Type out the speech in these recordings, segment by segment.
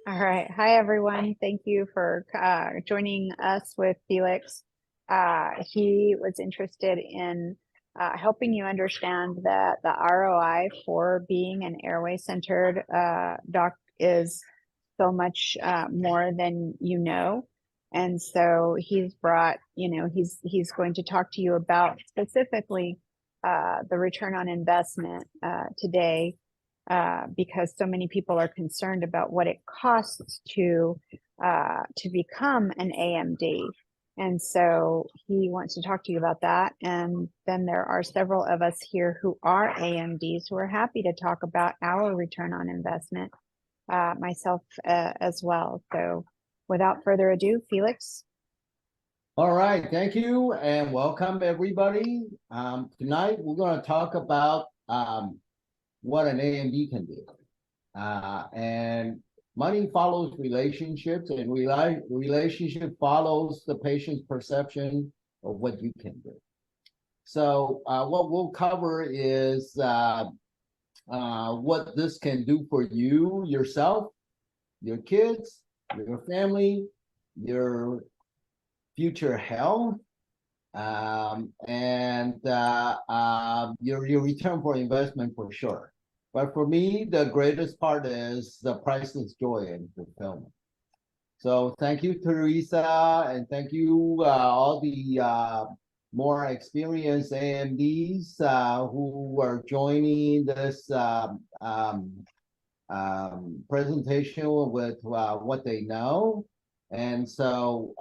All right. Hi, everyone. Thank you for joining us with Felix. He was interested in helping you understand that the ROI for being an airway centered doc is so much more than you know. And so he's brought, he's going to talk to you about specifically the return on investment today, because so many people are concerned about what it costs to become an AMD. And so he wants to talk to you about that. And then there are several of us here who are AMDs who are happy to talk about our return on investment, myself as well. So without further ado, Felix. All right, thank you and welcome everybody. Tonight we're going to talk about what an AMD can do. And money follows relationships, and relationship follows the patient's perception of what you can do. So what we'll cover is what this can do for you, yourself, your kids, your family, your future health, and your return for investment for sure. But for me, the greatest part is the priceless joy and fulfillment. So thank you, Teresa, and thank you all the more experienced AMDs who are joining this presentation with what they know. And so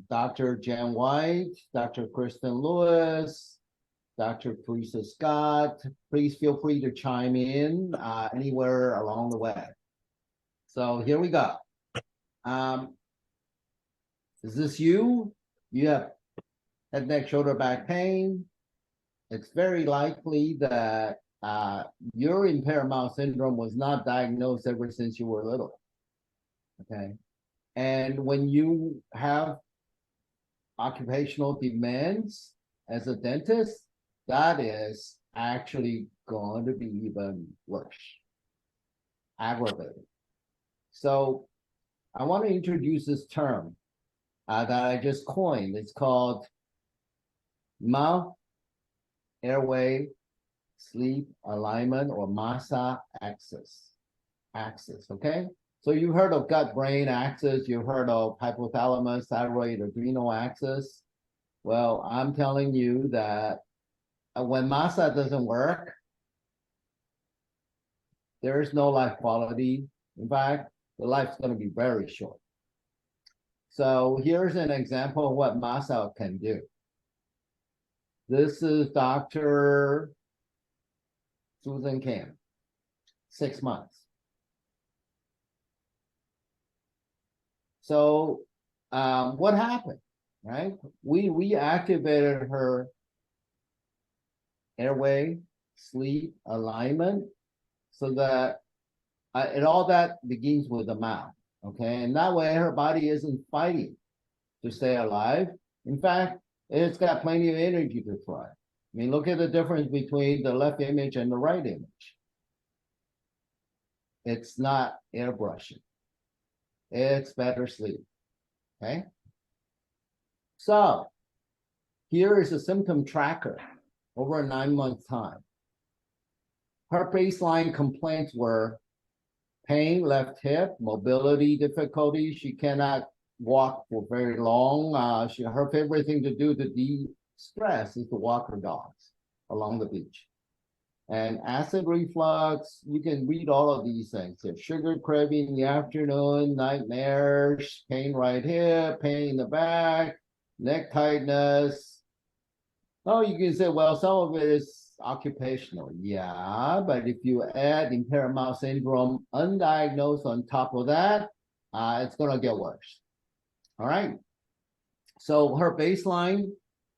Dr. Jen White, Dr. Kristen Lewis, Dr. Teresa Scott, please feel free to chime in anywhere along the way. So here we go. Is this you? You have head, neck, shoulder, back pain. It's very likely that your impaired mouth syndrome was not diagnosed ever since you were little. Okay. And when you have occupational demands as a dentist, that is actually going to be even worse, aggravated. So I want to introduce this term that I just coined. It's called mouth, airway, sleep alignment, or MASA axis, okay? So you heard of gut-brain axis, you heard of hypothalamus, thyroid, adrenal axis. Well, I'm telling you that when MASA doesn't work, there is no life quality. In fact, the life's going to be very short. So here's an example of what MASA can do. This is Dr. Susan Kim, 6 months. So what happened, right? We activated her airway, sleep, alignment, so that and all that begins with the mouth, okay? And that way her body isn't fighting to stay alive. In fact, it's got plenty of energy to thrive. I mean, look at the difference between the left image and the right image. It's not airbrushing. It's better sleep, okay? So here is a symptom tracker over a 9-month time. Her baseline complaints were pain, left hip, mobility difficulty. She cannot walk for very long. Her favorite thing to do to de-stress is to walk her dogs along the beach. And acid reflux, you can read all of these things. There's sugar craving in the afternoon, nightmares, pain right hip, pain in the back, neck tightness. Oh, you can say, well, some of it is occupational. Yeah, but if you add impaired mouth syndrome undiagnosed on top of that, it's going to get worse. All right. So her baseline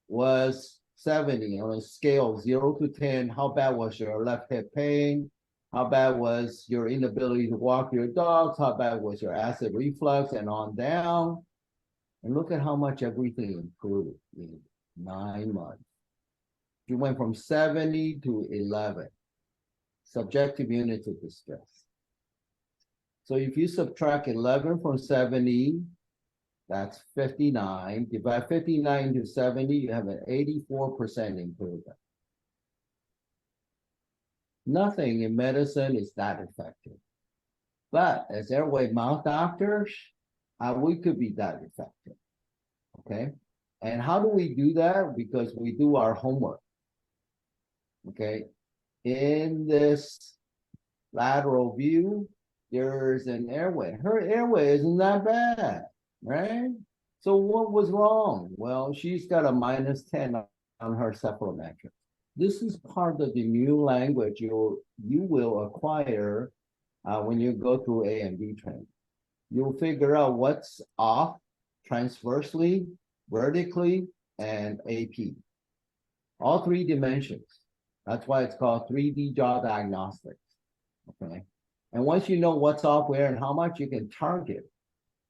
was 70 on a scale of 0 to 10. How bad was your left hip pain? How bad was your inability to walk your dogs? How bad was your acid reflux, and on down? And look at how much everything improved in 9 months. You went from 70 to 11. Subjective units of distress. So if you subtract 11 from 70, that's 59. Divide 59 to 70, you have an 84% improvement. Nothing in medicine is that effective. But as airway mouth doctors, we could be that effective. Okay. And how do we do that? Because we do our homework. Okay. In this lateral view, there's an airway. Her airway isn't that bad, right? So what was wrong? Well, she's got a -10 on her cephalometric. This is part of the new language you will acquire when you go through AMD training. You'll figure out what's off transversely, vertically, and AP. All three dimensions. That's why it's called 3D jaw diagnostics. Okay. And once you know what's off where and how much, you can target.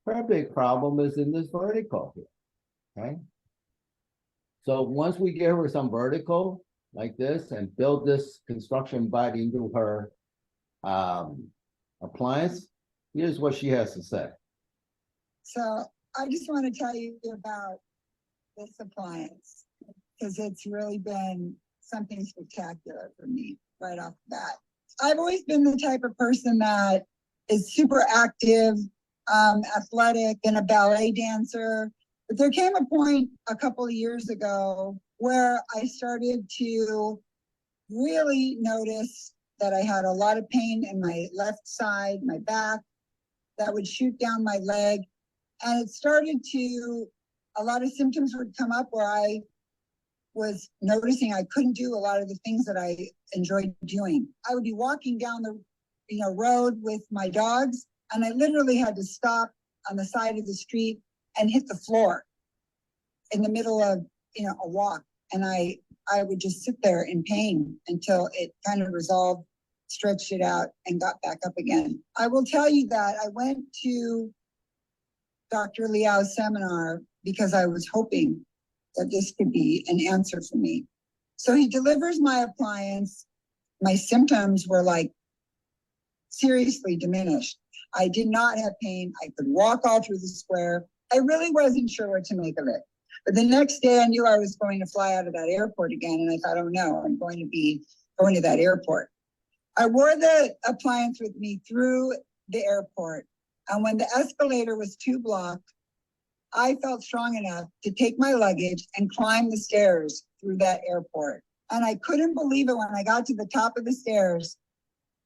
Her big problem is in this vertical here. Okay. So once we give her some vertical like this and build this construction body into her appliance, here's what she has to say. So I just want to tell you about this appliance because it's really been something spectacular for me right off the bat. I've always been the type of person that is super active, athletic, and a ballet dancer. But there came a point a couple of years ago where I started to really notice that I had a lot of pain in my left side, my back, that would shoot down my leg. And it started to, a lot of symptoms would come up where I was noticing I couldn't do a lot of the things that I enjoyed doing. I would be walking down the road with my dogs, and I literally had to stop on the side of the street and hit the floor in the middle of a walk. And I would just sit there in pain until it kind of resolved, stretched it out, and got back up again. I will tell you that I went to Dr. Liao's seminar because I was hoping that this could be an answer for me. So he delivers my appliance. My symptoms were like seriously diminished. I did not have pain. I could walk all through the square. I really wasn't sure what to make of it. But the next day I knew I was going to fly out of that airport again. And I thought, oh no, I'm going to be going to that airport. I wore the appliance with me through the airport. And when the escalator was 2 blocks, I felt strong enough to take my luggage and climb the stairs through that airport. And I couldn't believe it when I got to the top of the stairs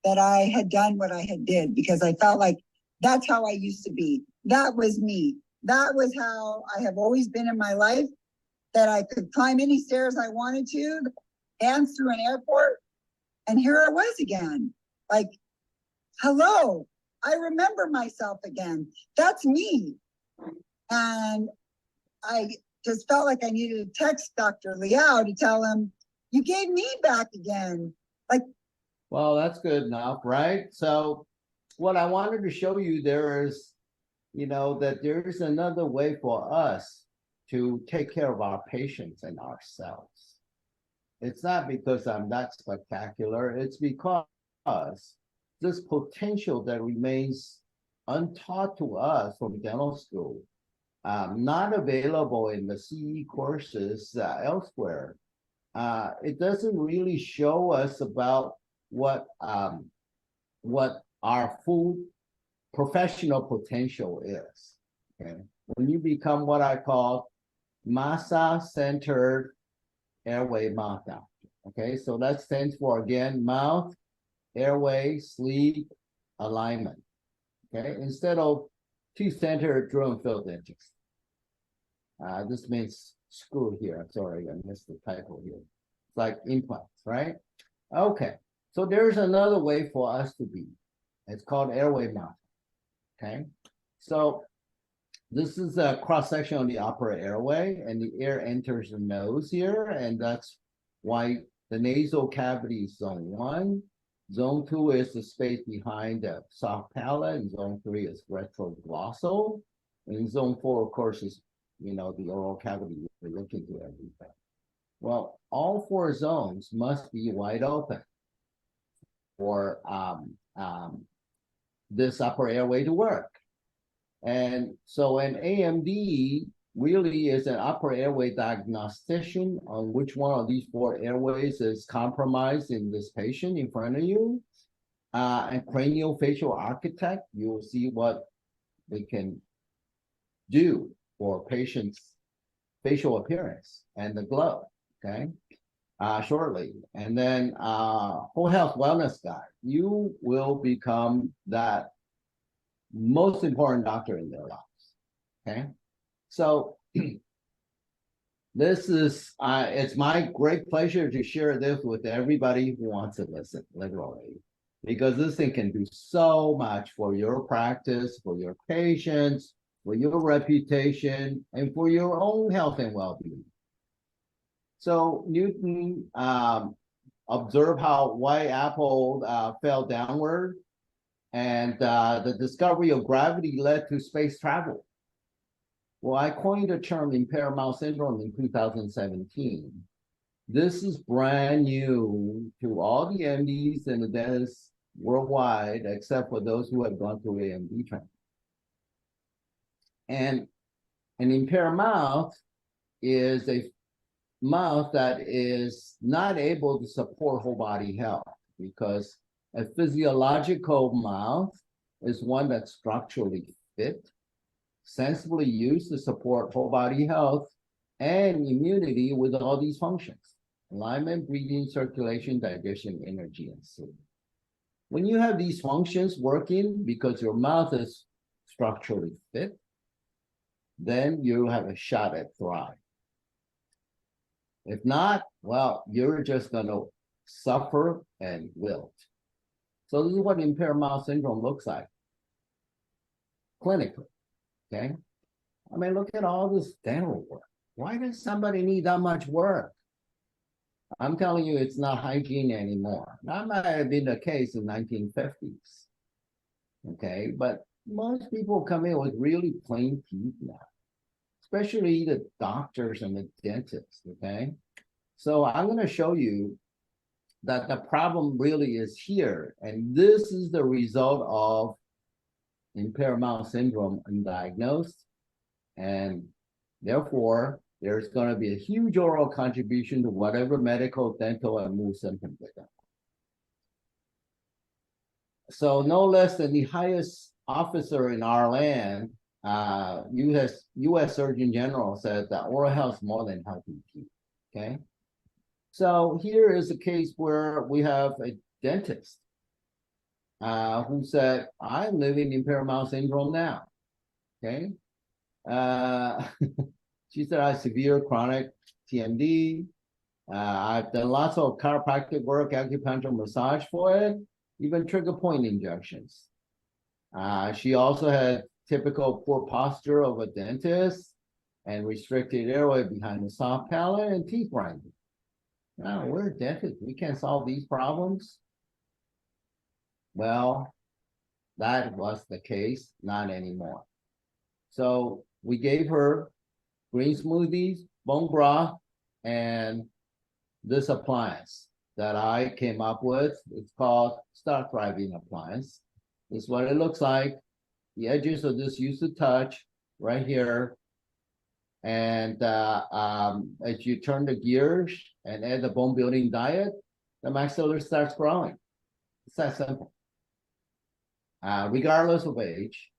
that I had done what I had did, because I felt like that's how I used to be. That was me. That was how I have always been in my life, that I could climb any stairs I wanted to, dance through an airport. And here I was again. Like, hello, I remember myself again. That's me. And I just felt like I needed to text Dr. Liao to tell him, you gave me back again. Like, well, that's good enough, right? So what I wanted to show you there is, that there's another way for us to take care of our patients and ourselves. It's not because I'm that spectacular. It's because this potential that remains untaught to us from dental school, not available in the CE courses elsewhere. It doesn't really show us about what our full professional potential is. Okay, when you become what I call massa-centered airway mouth doctor. Okay, so that stands for, again, mouth, airway, sleep, alignment. Okay, instead of two-centered drill and fill dentist. This means screw here. I'm sorry, I missed the typo here. It's like implants, right? Okay, so there's another way for us to be. It's called airway mouth. Okay, so this is a cross-section of the upper airway, and the air enters the nose here, and that's why the nasal cavity is zone 1. Zone 2 is the space behind the soft palate, and zone 3 is retroglossal. And zone 4, of course, is the oral cavity we're looking to everything. Well, all 4 zones must be wide open for this upper airway to work. And so an AMD really is an upper airway diagnostician on which one of these four airways is compromised in this patient in front of you. And craniofacial architect, you will see what they can do for patients' facial appearance and the glow, okay, shortly. And then whole health wellness guy, you will become that most important doctor in their lives, okay? So this is, it's my great pleasure to share this with everybody who wants to listen, literally, because this thing can do so much for your practice, for your patients, for your reputation, and for your own health and well-being. So Newton observed how white apple fell downward, and the discovery of gravity led to space travel. Well, I coined the term impaired mouse syndrome in 2017. This is brand new to all the MDs and the dentists worldwide, except for those who have gone through AMD training. And an impaired mouth is a mouth that is not able to support whole body health, because a physiological mouth is one that's structurally fit, sensibly used to support whole body health and immunity with all these functions: alignment, breathing, circulation, digestion, energy, and sleep. When you have these functions working because your mouth is structurally fit, then you have a shot at thrive. If not, well, you're just going to suffer and wilt. So this is what impaired mouth syndrome looks like clinically, okay? I mean, look at all this dental work. Why does somebody need that much work? I'm telling you, it's not hygiene anymore. That might have been the case in 1950s, okay? But most people come in with really plain teeth now, especially the doctors and the dentists, okay? So I'm going to show you that the problem really is here. And this is the result of impaired mouth syndrome undiagnosed. And therefore, there's going to be a huge oral contribution to whatever medical, dental, and mood symptoms they got. So no less than the highest officer in our land, U.S. Surgeon General, said that oral health is more than healthy teeth, okay? So here is a case where we have a dentist who said, I'm living impaired mouth syndrome now, okay? She said, I have severe chronic TMD. I've done lots of chiropractic work, acupuncture, massage for it, even trigger point injections. She also had typical poor posture of a dentist and restricted airway behind the soft palate and teeth grinding. No, we're dentists. We can't solve these problems. Well, that was the case, not anymore. So we gave her green smoothies, bone broth, and this appliance that I came up with. It's called Start Thriving Appliance. This is what it looks like. The edges of this used to touch right here. And as you turn the gears and add the bone building diet, the maxilla starts growing. It's that simple. Regardless of age.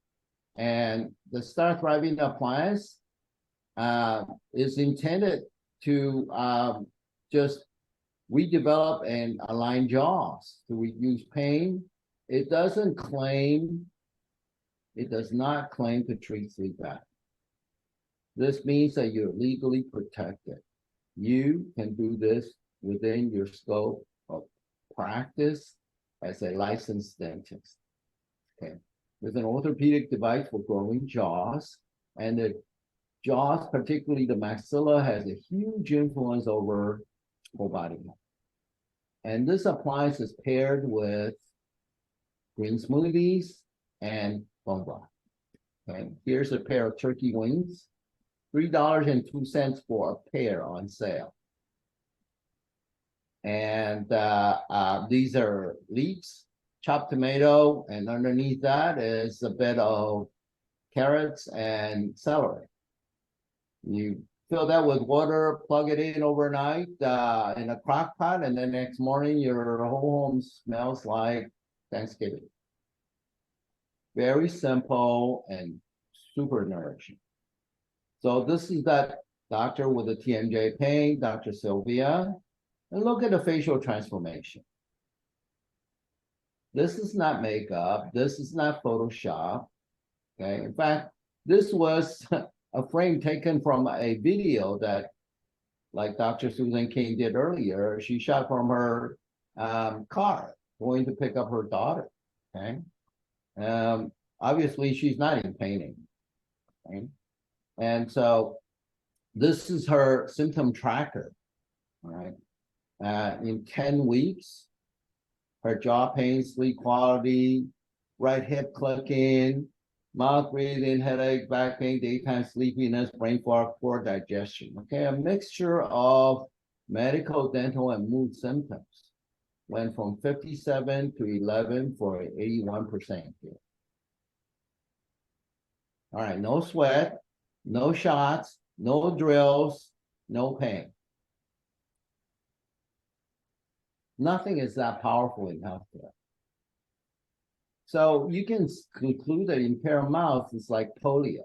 And the Start Thriving Appliance is intended to just redevelop and align jaws to reduce pain. It does not claim to treat sleep apnea. This means that you're legally protected. You can do this within your scope of practice as a licensed dentist. Okay, with an orthopedic device for growing jaws, and the jaws, particularly the maxilla, has a huge influence over whole body health. And this appliance is paired with green smoothies and bone broth. Okay, here's a pair of turkey wings, $3.02 for a pair on sale. And these are leeks, chopped tomato, and underneath that is a bit of carrots and celery. You fill that with water, plug it in overnight in a crock pot, and then next morning your whole home smells like Thanksgiving. Very simple and super nourishing. So this is that doctor with the TMJ pain, Dr. Sylvia. And look at the facial transformation. This is not makeup. This is not Photoshop. Okay. In fact, this was a frame taken from a video that, like Dr. Susan King did earlier, she shot from her car going to pick up her daughter. Okay. Obviously, she's not in pain anymore. Okay? And so this is her symptom tracker. All right. In 10 weeks, her jaw pain, sleep quality, right hip clicking, mouth breathing, headache, back pain, daytime sleepiness, brain fog, poor digestion. Okay, a mixture of medical, dental, and mood symptoms went from 57 to 11 for 81% here. All right, no sweat, no shots, no drills, no pain. Nothing is that powerful in healthcare. So you can conclude that impaired mouth is like polio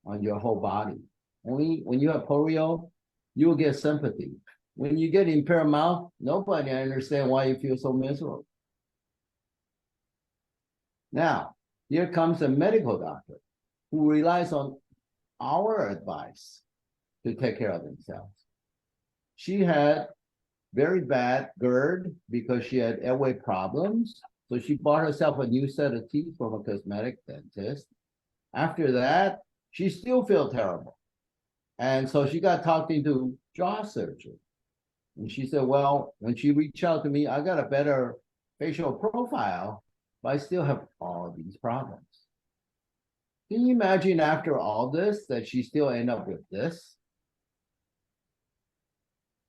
on your whole body. Only when you have polio, you will get sympathy. When you get impaired mouth, nobody understands why you feel so miserable. Now, here comes a medical doctor who relies on our advice to take care of themselves. She had very bad GERD because she had airway problems. So she bought herself a new set of teeth from a cosmetic dentist. After that, she still felt terrible. And so she got talked into jaw surgery. And she said, well, when she reached out to me, I got a better facial profile, but I still have all these problems. Can you imagine after all this that she still end up with this?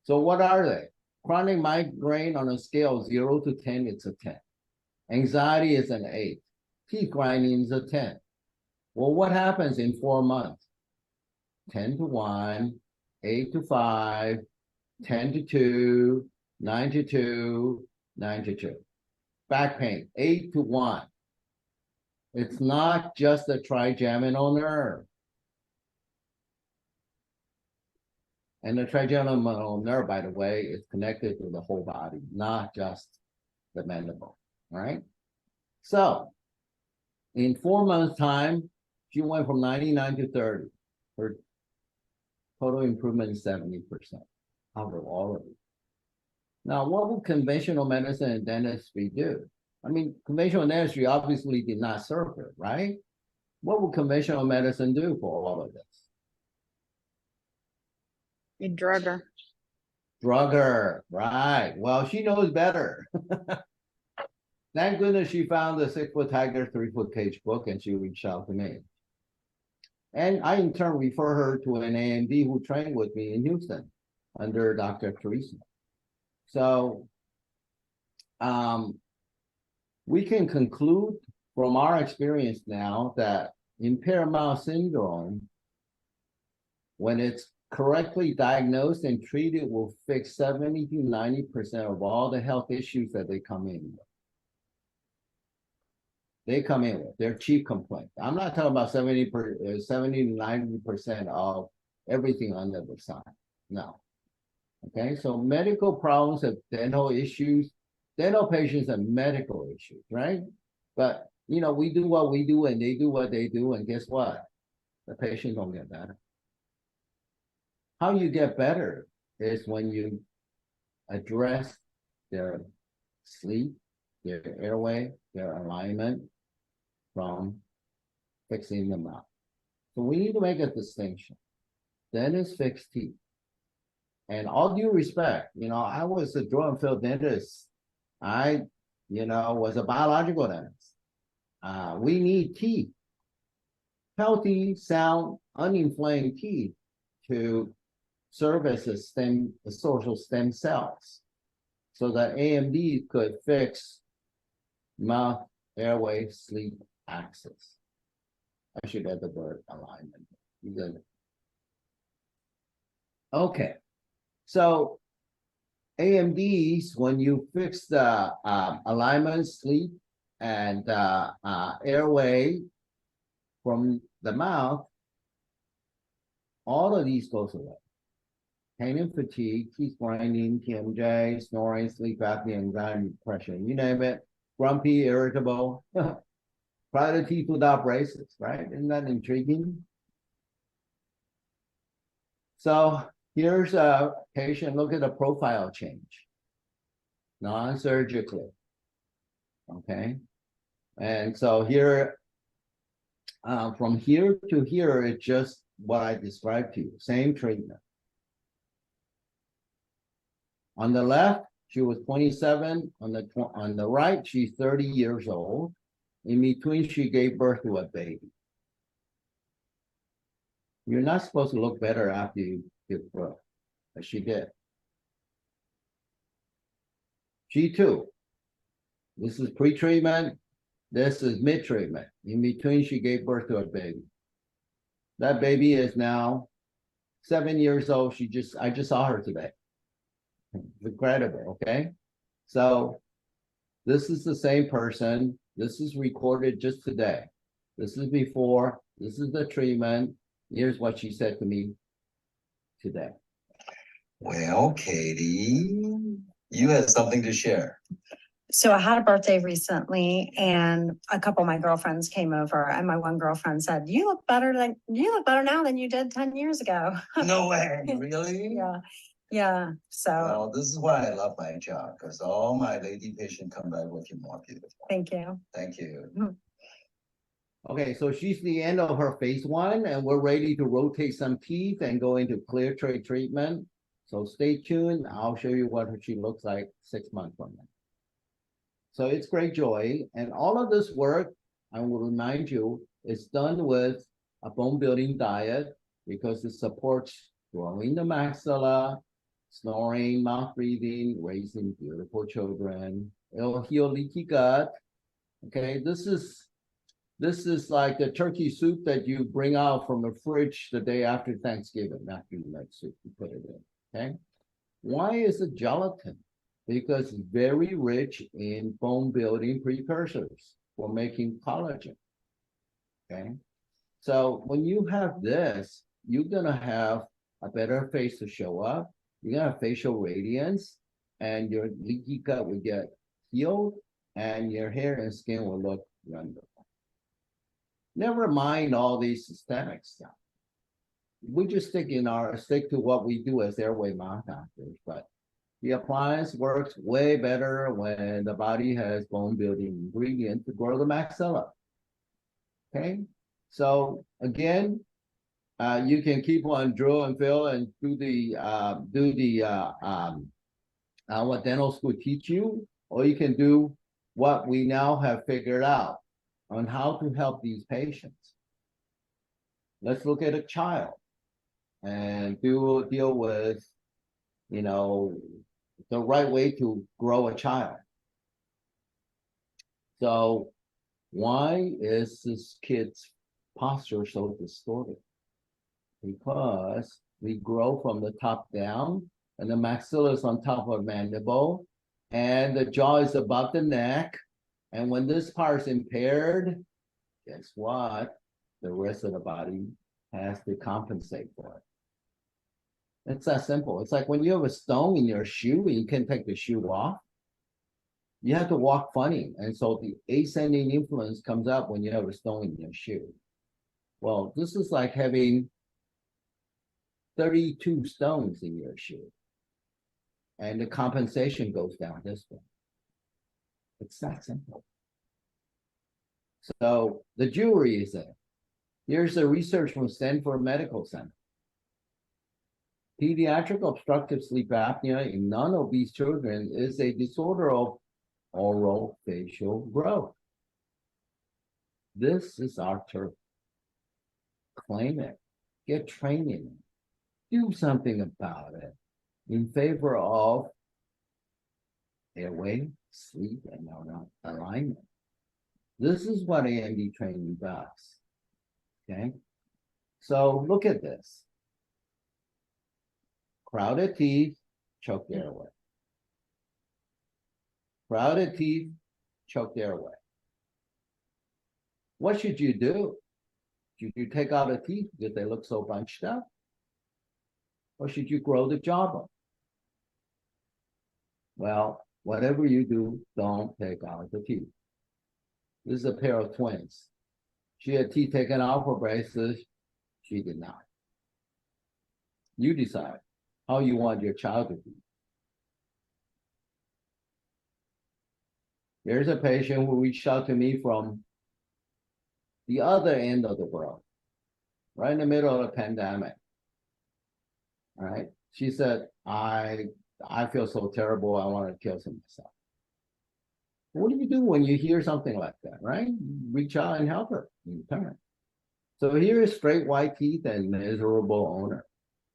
So what are they? Chronic migraine on a scale of 0 to 10, it's a 10. Anxiety is an 8. Teeth grinding is a 10. Well, what happens in 4 months? 10 to 1, 8 to 5, 10 to 2, 9 to 2, 9 to 2. Back pain, 8 to 1. It's not just the trigeminal nerve. And the trigeminal nerve, by the way, is connected to the whole body, not just the mandible, right? So in 4 months' time, she went from 99 to 30. Her total improvement is 70% out of all of it. Now, what would conventional medicine and dentistry do? I mean, conventional dentistry obviously did not serve her, right? What would conventional medicine do for all of this? You drug her. Drug her, right. Well, she knows better. Thank goodness she found the 6-Foot Tiger, 3-Foot Cage book, and she reached out to me. And I, in turn, refer her to an AMD who trained with me in Houston under Dr. Teresa. So we can conclude from our experience now that impaired mouth syndrome, when it's correctly diagnosed and treated, will fix 70 to 90% of all the health issues that they come in with. They come in with their chief complaint. I'm not talking about 70 to 90% of everything under the sun. No. Okay, so medical problems have dental issues. Dental patients have medical issues, right? But, you know, we do what we do and they do what they do. And guess what? The patient don't get better. How you get better is when you address their sleep, their airway, their alignment from fixing them up. So we need to make a distinction. Dentists fix teeth. And all due respect, you know, I was a draw and fill dentist. I, you know, was a biological dentist. We need teeth, healthy, sound, uninflamed teeth to serve as a social stem cells so that AMD could fix mouth, airway, sleep axis. I should add the word alignment. Good. Okay, so AMDs, when you fix the alignment, sleep, and airway from the mouth, all of these goes away. Pain and fatigue, teeth grinding, TMJ, snoring, sleep apnea, anxiety, depression, you name it. Grumpy, irritable. Try the teeth without braces, right? Isn't that intriguing? So here's a patient. Look at the profile change. Non-surgically. Okay. And so here, from here to here, it's just what I described to you. Same treatment. On the left, she was 27. On the right, she's 30 years old. In between, she gave birth to a baby. You're not supposed to look better after you give birth, but she did. She too. This is pre-treatment. This is mid-treatment. In between, she gave birth to a baby. That baby is now 7 years old. I just saw her today. It's incredible, okay? So this is the same person. This is recorded just today. This is before. This is the treatment. Here's what she said to me today. Well, Katie, you had something to share. So I had a birthday recently and a couple of my girlfriends came over and my one girlfriend said, you look better now than you did 10 years ago. No way, really? Yeah. Yeah. So Well, this is why I love my job, because all my lady patients come back looking more beautiful. thank you. Thank you. Okay, so she's the end of her phase 1, and we're ready to rotate some teeth and go into clear tray treatment. So stay tuned. I'll show you what she looks like 6 months from now. So it's great joy. And all of this work, I will remind you, is done with a bone building diet because it supports growing the maxilla, snoring, mouth breathing, raising beautiful children. It'll heal leaky gut. Okay, this is like the turkey soup that you bring out from the fridge the day after Thanksgiving, after you make soup, you put it in, okay? Why is it gelatin? Because it's very rich in bone building precursors for making collagen, okay? So when you have this, you're gonna have a better face to show up. You're gonna have facial radiance and your leaky gut will get healed and your hair and skin will look wonderful. Never mind all these systemic stuff. We just stick to what we do as airway mouth doctors, but the appliance works way better when the body has bone building ingredients to grow the maxilla. Okay, so again, you can keep on drill and fill and do what dental school teach you, or you can do what we now have figured out on how to help these patients. Let's look at a child and deal with, you know, the right way to grow a child. So why is this kid's posture so distorted? Because we grow from the top down and the maxilla is on top of the mandible and the jaw is above the neck. And when this part is impaired, guess what? The rest of the body has to compensate for it. It's that simple. It's like when you have a stone in your shoe and you can't take the shoe off, you have to walk funny. And so the ascending influence comes up when you have a stone in your shoe. Well, this is like having 32 stones in your shoe. And the compensation goes down this way. It's that simple. So the jury is there. Here's the research from Stanford Medical Center. Pediatric obstructive sleep apnea in non-obese children is a disorder of oral facial growth. This is our turf. Claim it. Get training. Do something about it in favor of airway, sleep and alignment. This is what AMD training does. Okay. So look at this. Crowded teeth, choked airway. Crowded teeth, choked airway. What should you do? Should you take out the teeth because they look so bunched up? Or should you grow the jawbone? Well, whatever you do, don't take out the teeth. This is a pair of twins. She had teeth taken out for braces. She did not. You decide how you want your child to be. Here's a patient who reached out to me from the other end of the world, right in the middle of the pandemic. All right. She said, I feel so terrible. I want to kill myself. What do you do when you hear something like that, right? Reach out and help her in turn. So here is straight white teeth and miserable owner.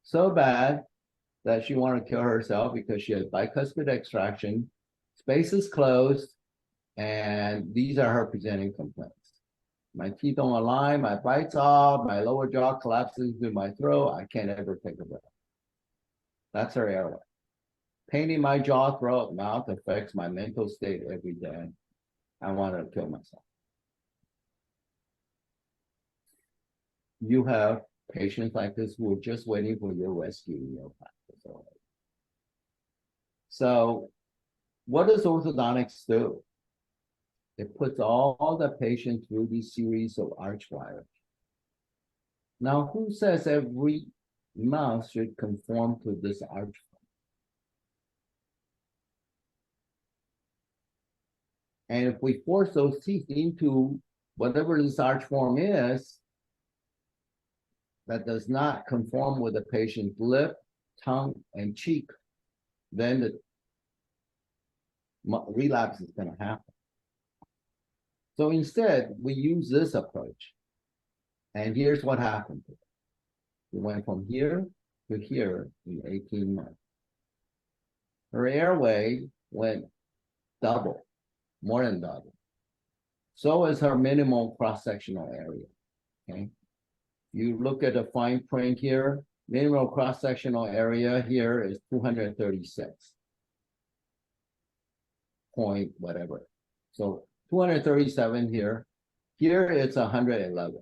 So bad that she wanted to kill herself because she had bicuspid extraction, space is closed, and these are her presenting complaints. My teeth don't align, my bite's off, my lower jaw collapses into my throat, I can't ever take a breath. That's her airway. Pain in my jaw, throat, mouth affects my mental state every day. I want to kill myself. You have patients like this who are just waiting for your rescue in your practice. So what does orthodontics do? It puts all the patients through this series of arch wires. Now, who says every mouth should conform to this arch? And if we force those teeth into whatever this arch form is, that does not conform with the patient's lip, tongue, and cheek, then the relapse is going to happen. So instead, we use this approach. And here's what happened. We went from here to here in 18 months. Her airway went double, more than double. So is her minimal cross-sectional area, okay? You look at the fine print here, minimal cross-sectional area here is 236. Point whatever. So 237 here. Here it's 111.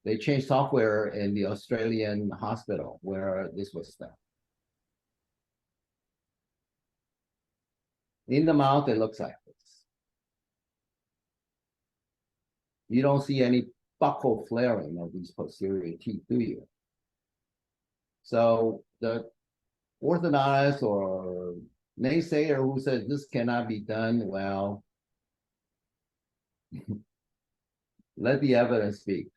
They changed software in the Australian hospital where this was done. In the mouth, it looks like this. You don't see any buccal flaring of these posterior teeth, do you? So the orthodontist or naysayer who says this cannot be done, well, let the evidence speak.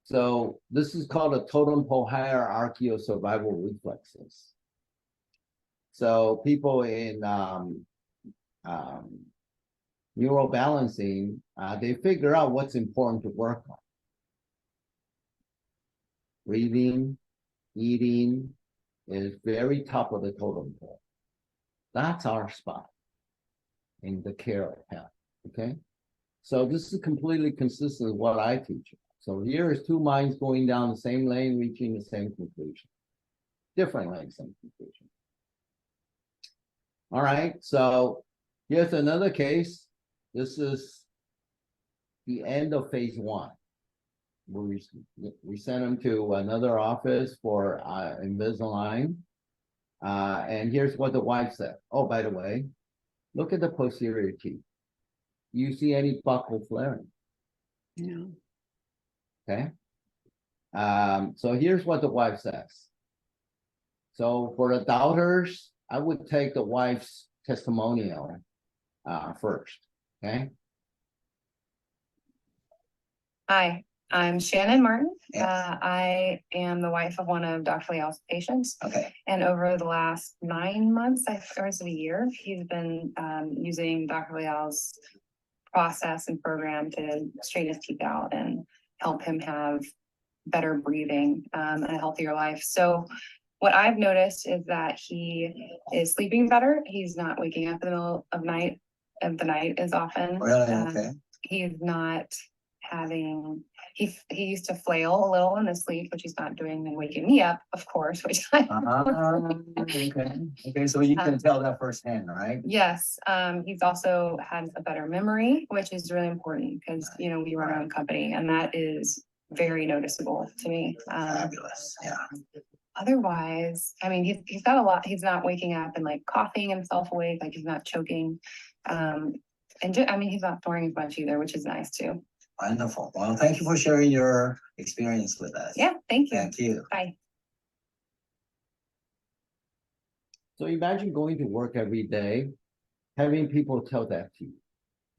So this is called a totem pole hierarchy of survival reflexes. So people in neural balancing, they figure out what's important to work on. Breathing, eating is very top of the totem pole. That's our spot in the care of health, okay? So this is completely consistent with what I teach. So here is two minds going down the same lane, reaching the same conclusion. Different lane, same conclusion. All right, so here's another case. This is the end of phase 1. We sent him to another office for Invisalign. And here's what the wife said. Oh, by the way, look at the posterior teeth. You see any buccal flaring? No. Okay. So here's what the wife says. So for the doubters, I would take the wife's testimonial first. Okay. Hi, I'm Shannon Martin. Yes. I am the wife of one of Dr. Leal's patients. Okay, And over the last 9 months, or is it a year, he's been using Dr. Leal's process and program to straighten his teeth out and help him have better breathing and a healthier life. So what I've noticed is that he is sleeping better. He's not waking up in the middle of the night as often. Really? Okay. He's not having, he used to flail a little in his sleep, which he's not doing and waking me up, of course, which I. Okay, okay, so you can tell that firsthand, right? Yes, he's also had a better memory, which is really important because, you know, we run our own company and that is very noticeable to me. Fabulous, yeah. Otherwise, I mean, he's got a lot, he's not waking up and like coughing himself awake, like he's not choking. I mean, he's not snoring as much either, which is nice too. Wonderful. Well, thank you for sharing your experience with us. Yeah, thank you. Thank you. Bye. So imagine going to work every day, having people tell that to you.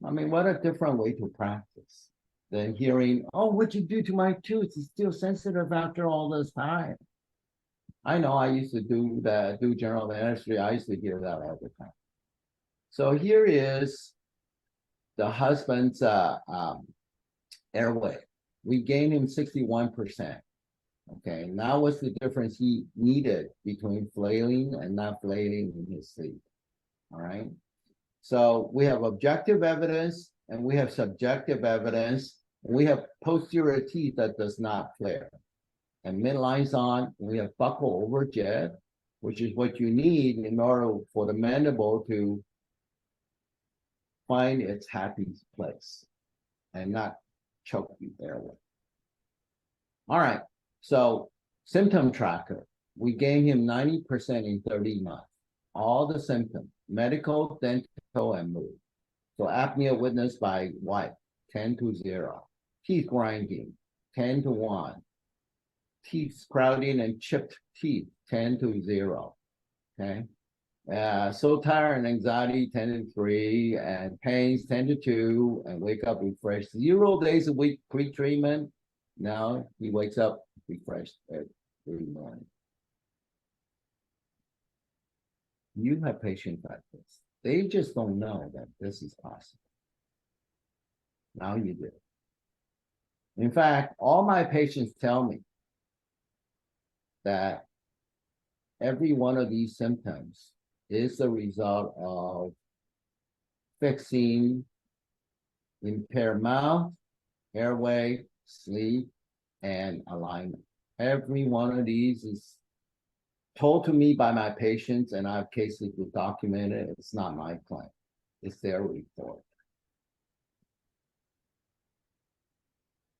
I mean, what a different way to practice than hearing, oh, what'd you do to my tooth? It's still sensitive after all this time. I know I used to do general dentistry. I used to hear that all the time. So here is the husband's Airway. We gained him 61%. Okay, now what's the difference he needed between flailing and not flailing in his sleep? All right. So we have objective evidence and we have subjective evidence. We have posterior teeth that does not flare. And midline's on, we have buccal over jet, which is what you need in order for the mandible to find its happy place and not choke the airway. All right, so symptom tracker, we gave him 90% in 30 months. All the symptoms, medical, dental, and mood. So apnea witnessed by White, 10-0. Teeth grinding, 10-1. Teeth sprouting and chipped teeth, 10-0. Okay. So tired and anxiety, 10-3, and pains, 10-2, and wake up refreshed. 0 days a week pre-treatment. Now he wakes up refreshed every morning. You have patients like this. They just don't know that this is possible. Now you do. In fact, all my patients tell me that every one of these symptoms is the result of fixing impaired mouth, airway, sleep, and alignment. Every one of these is told to me by my patients, and I have cases to document it. It's not my claim. It's their report.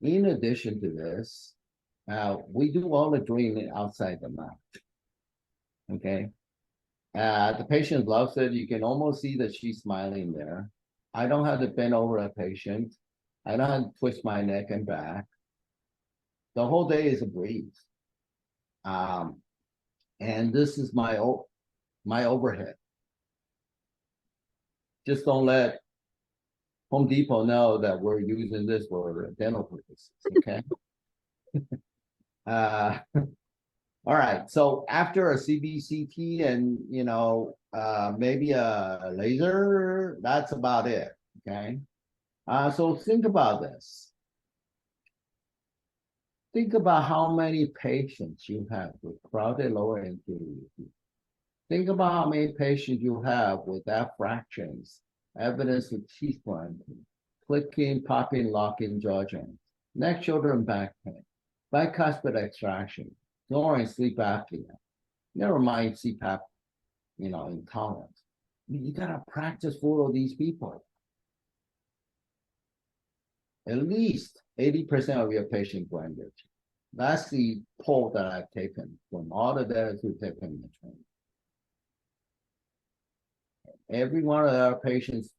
In addition to this, we do all the drilling outside the mouth. Okay. The patient loves it. You can almost see that she's smiling there. I don't have to bend over a patient. I don't have to twist my neck and back. The whole day is a breeze. And this is my overhead. Just don't let Home Depot know that we're using this for dental purposes, okay? All right, so after a CBCT and, you know, maybe a laser, that's about it, okay? So think about this. Think about how many patients you have with crowded lower anterior teeth. Think about how many patients you have with fractions, evidence of teeth grinding, clicking, popping, locking, jaw joints, neck, shoulder, and back pain, bicuspid extraction, snoring, sleep apnea. Never mind CPAP, you know, intolerance. You gotta practice for all these people. At least 80% of your patients grind their teeth. That's the poll that I've taken from all the dentists who've taken the training. Every one of our patients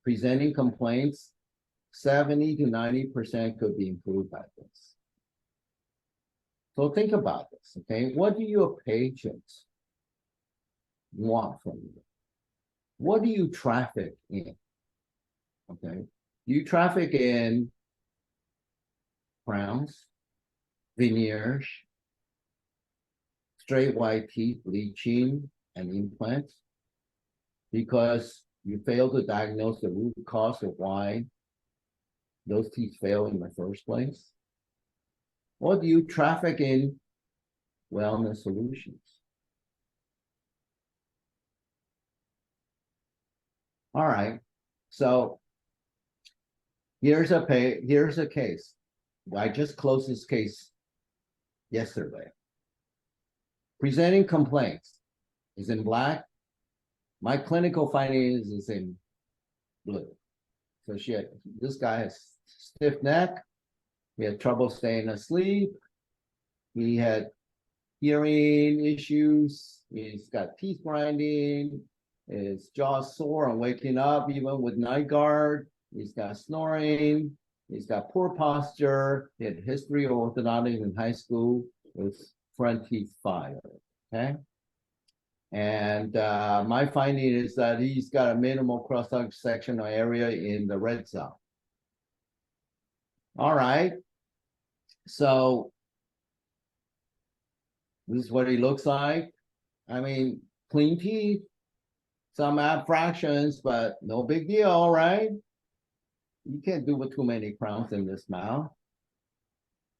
presenting complaints, 70 to 90% could be improved by this. So think about this, okay? What do your patients want from you? What do you traffic in? Okay, you traffic in crowns, veneers, straight white teeth, bleaching, and implants, because you fail to diagnose the root cause of why those teeth fail in the first place? Or do you traffic in wellness solutions. All right, so here's a case. I just closed this case yesterday. Presenting complaints is in black. My clinical findings is in blue. So this guy has stiff neck. He had trouble staying asleep. He had hearing issues. He's got teeth grinding. His jaw sore and waking up even with night guard. He's got snoring. He's got poor posture. He had history of orthodontics in high school with front teeth fired. Okay. And my finding is that he's got a minimal cross-sectional area in the red zone. All right. So this is what he looks like. I mean, clean teeth, some abfractions, but no big deal, right? You can't do with too many crowns in this mouth.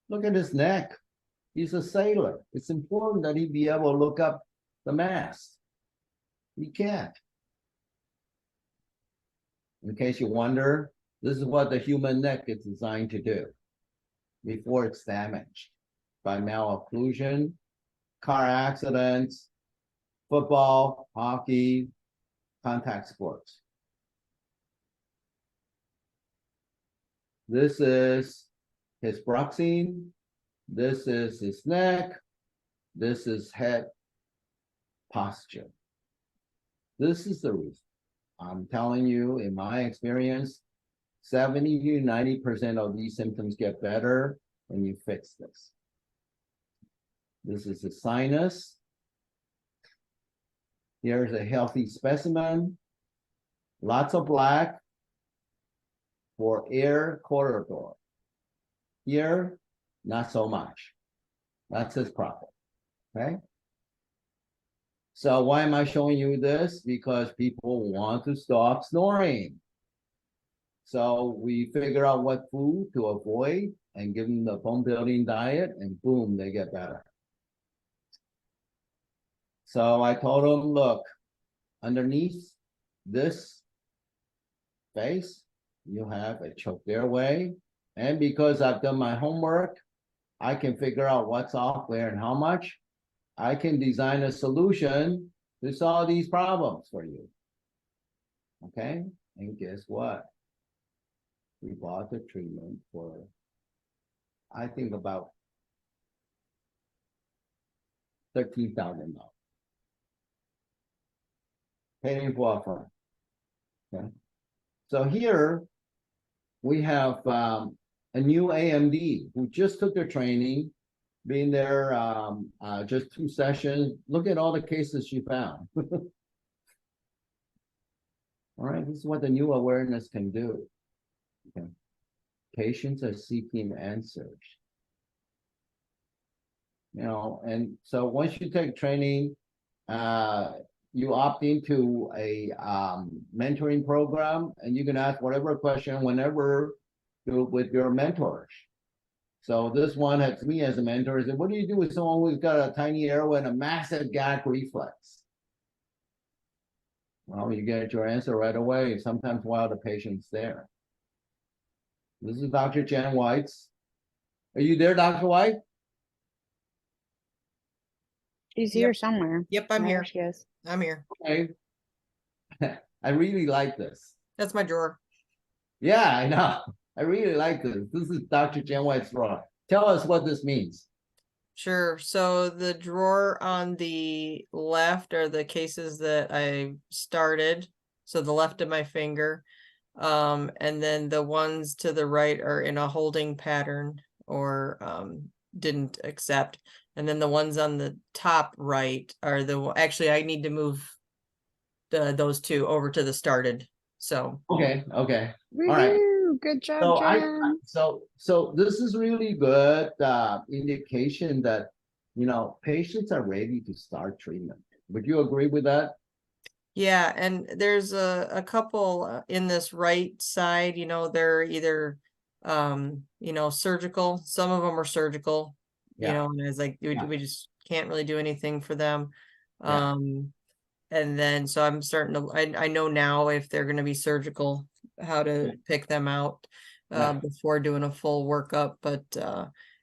Look at his neck. He's a sailor. It's important that he be able to look up the mast. He can't. In case you wonder, this is what the human neck is designed to do before it's damaged by malocclusion, car accidents, football, hockey, contact sports. This is his bruxing. This is his neck. This is head posture. This is the reason. I'm telling you, in my experience, 70 to 90% of these symptoms get better when you fix this. This is the sinus. Here's a healthy specimen. Lots of black for air corridor. Here, not so much. That's his problem, okay? So why am I showing you this? Because people want to stop snoring. So we figure out what food to avoid and give them the bone building diet, and boom, they get better. So I told them, look, underneath this face, you have a choked airway. And because I've done my homework, I can figure out what's off where and how much. I can design a solution to solve these problems for you. Okay, and guess what? We bought the treatment for, I think, about $13,000. Paying for upfront. Okay, so here we have a new AMD who just took their training, been there just 2 sessions. Look at all the cases she found. All right, this is what the new awareness can do. Okay. Patients are seeking answers. You know, and so once you take training, you opt into a mentoring program, and you can ask whatever question whenever with your mentors. So this one has me as a mentor. He said, what do you do with someone who's got a tiny airway and a massive gag reflex? Well, you get your answer right away, sometimes while the patient's there. This is Dr. Jen White's. Are you there, Dr. White? She's Yep. here somewhere. Yep, I'm There here. she is. I'm here. Okay. I really like this. That's my drawer. Yeah, I know. I really like this. This is Dr. Jen White's drawer. Tell us what this means. Sure. So the drawer on the left are the cases that I started. So the left of my finger. And then the ones to the right are in a holding pattern or didn't accept. And then the ones on the top right are actually I need to move those two over to the started. So Okay. All right. Woohoo! Good job, Jen. So this is really good indication that, you know, patients are ready to start treatment. Would you agree with that? yeah, and there's a couple in this right side, you know, they're either you know, surgical. Some of them are surgical, you Yeah. know, and it's like we Yeah. just can't really do anything for them. Yeah. And then, so I'm starting to, I know now if they're gonna be surgical, how to Right. pick them out Right. before doing a full workup, but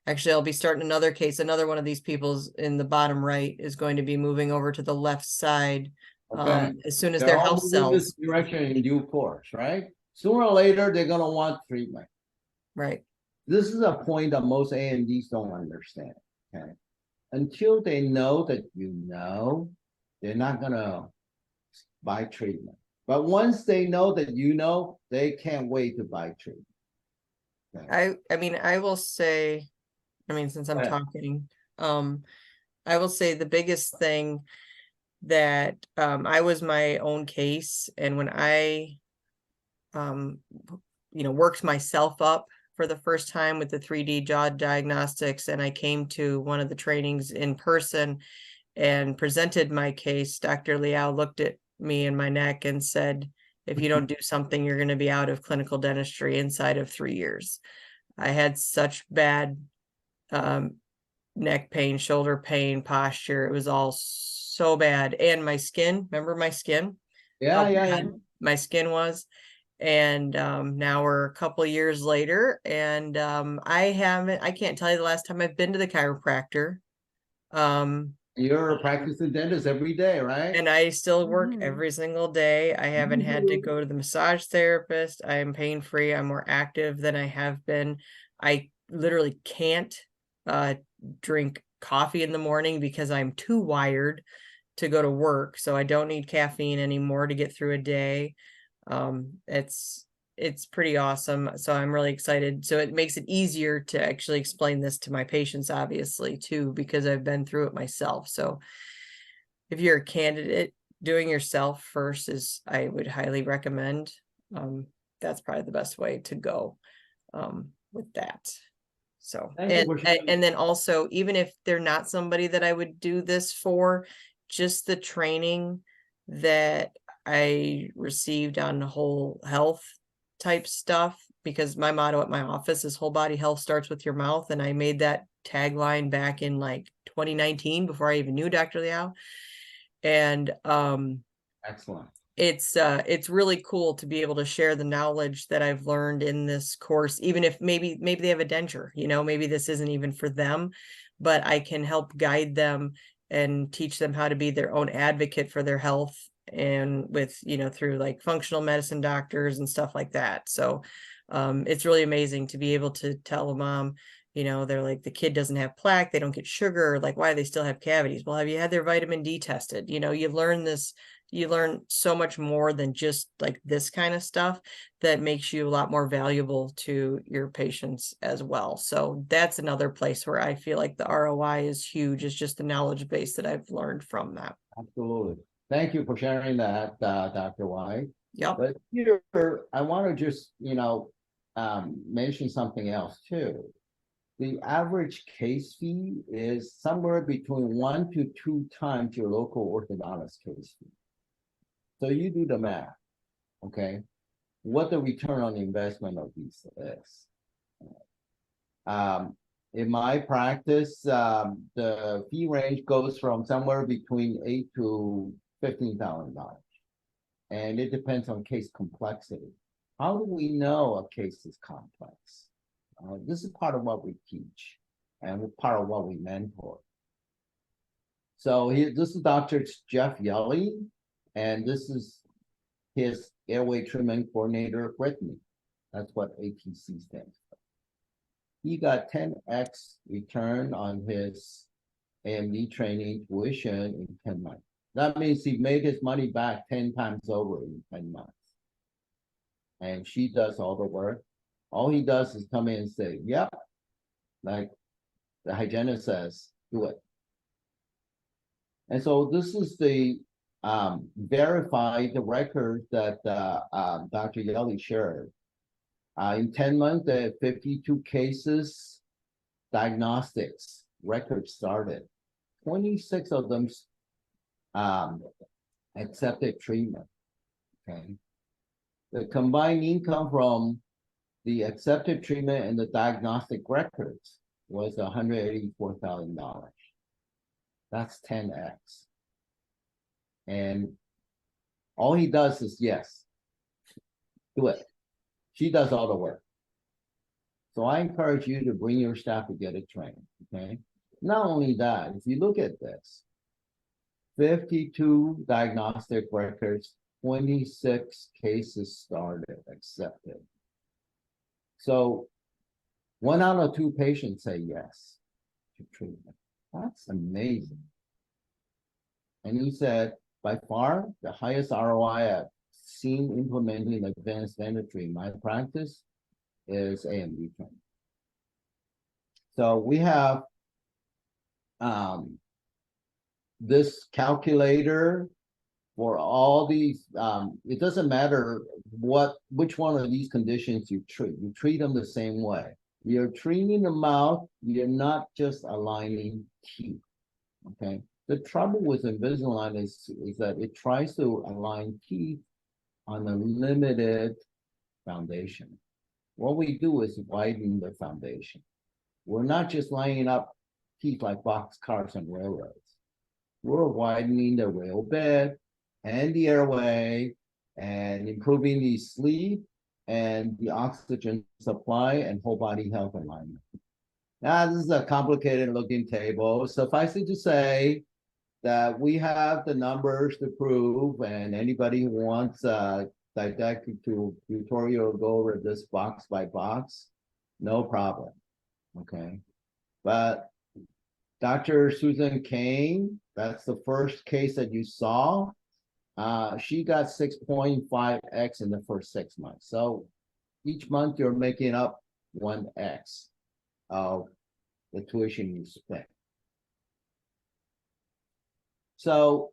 actually I'll be starting another case. Another one of these people's in the bottom right is going to be moving over to the left side Okay. as soon as They're their all health moving this cells, direction in due course, right? Sooner or later, they're gonna want treatment. right? This is a point that most AMDs don't understand, okay? Until they know that they're not gonna buy treatment. But once they know that they can't wait to buy treatment. Okay. I mean, I will say, I mean, since I'm Yeah. talking, I will say the biggest thing that I was my own case, and when I worked myself up for the first time with the 3D jaw diagnostics, and I came to one of the trainings in person and presented my case, Dr. Liao looked at me and my neck and said, if you don't do something, you're going to be out of clinical dentistry inside of 3 years. I had such bad neck pain, shoulder pain, posture. It was all so bad. And my skin, remember my skin? How bad my skin was. And now we're a couple years later, and I can't tell you the last time I've been to the chiropractor. You're a practicing dentist every day, right? And I still work Mhm. every single day. I haven't had to Mhm. go to the massage therapist. I am pain free. I'm more active than I have been. I literally can't drink coffee in the morning because I'm too wired to go to work. So I don't need caffeine anymore to get through a day. It's pretty awesome. So I'm really excited. So it makes it easier to actually explain this to my patients, obviously, too, because I've been through it myself. So if you're a candidate, doing yourself first is, I would highly recommend. That's probably the best way to go with that. So, Thank you for sharing. and then also, even if they're not somebody that I would do this for, just the training that I received on whole health type stuff, because my motto at my office is whole body health starts with your mouth. And I made that tagline back in like 2019 before I even knew Dr. Liao. And Excellent. it's really cool to be able to share the knowledge that I've learned in this course, even if maybe they have a denture, maybe this isn't even for them, but I can help guide them and teach them how to be their own advocate for their health, and with, through like functional medicine doctors and stuff like that. So it's really amazing to be able to tell a mom, they're like, the kid doesn't have plaque, they don't get sugar, like, why do they still have cavities? Well, have you had their vitamin D tested? You learn so much more than just like this kind of stuff that makes you a lot more valuable to your patients as well. So that's another place where I feel like the ROI is huge, is just the knowledge base that I've learned from that. Absolutely. Thank you for sharing that, Dr. White. Yep. But here, I want to just, mention something else too. The average case fee is somewhere between 1 to 2 times your local orthodontist case fee. So you do the math, okay? What the return on investment of these is. In my practice, the fee range goes from somewhere between $8,000 to $15,000, and it depends on case complexity. How do we know a case is complex? This is part of what we teach, and part of what we mentor. So this is Dr. Jeff Yelly, and this is his airway treatment coordinator, Brittany. That's what ATC stands for. He got 10x return on his AMD training tuition in 10 months. That means he made his money back 10 times over in 10 months. And she does all the work. All he does is come in and say, yep, like the hygienist says, do it. And so this is the verified record that Dr. Yelly shared. In 10 months, there are 52 cases, diagnostics, records started. 26 of them accepted treatment, okay? The combined income from the accepted treatment and the diagnostic records was $184,000. That's 10x. And all he does is yes, do it. She does all the work. So I encourage you to bring your staff to get it trained, okay? Not only that, if you look at this, 52 diagnostic records, 26 cases started, accepted. So 1 out of 2 patients say yes to treatment. That's amazing. And he said, by far, the highest ROI I've seen implementing advanced dentistry in my practice is AMD Training. So we have this calculator for all these, it doesn't matter which one of these conditions you treat them the same way. You're treating the mouth, you're not just aligning teeth, okay? The trouble with Invisalign is that it tries to align teeth on a limited foundation. What we do is widen the foundation. We're not just lining up teeth like boxcars and railroads. We're widening the rail bed and the airway and improving the sleep and the oxygen supply and whole body health alignment. Now, this is a complicated looking table. Suffice it to say that we have the numbers to prove, and anybody who wants didactic tutorial go over this box by box, no problem, okay? But Dr. Susan Kane, that's the first case that you saw. She got 6.5x in the first 6 months. So each month you're making up 1x of the tuition you spent. So,